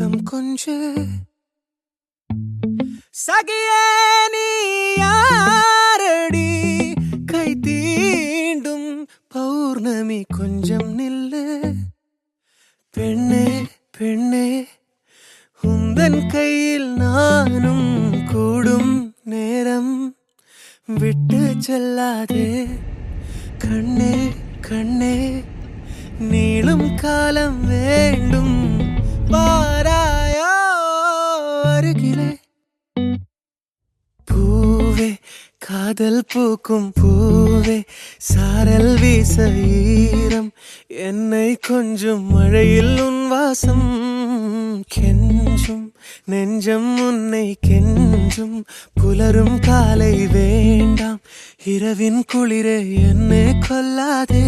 உள்ளம் கொஞ்ச சகியே நீ யாரடி கை தீண்டும் பௌர்ணமி கொஞ்சம் நில்லு பெண்ணே பெண்ணே உந்தன் கையில் நானும் கூடும் நேரம் விட்டு செல்லாதே கண்ணே கண்ணே நீளும் காலம் வேண்டும் வாராயோ அருகிலே பூவே காதல் பூக்கும் பூவே சாரல் வீச ஈரம் என்னை கொஞ்சம் மழையில் உன் வாசம் கெஞ்சும் நெஞ்சம் உன்னை கெஞ்சும் புலரும் காலை வேண்டாம் இரவின் குளிரே என்னை கொல்லாதே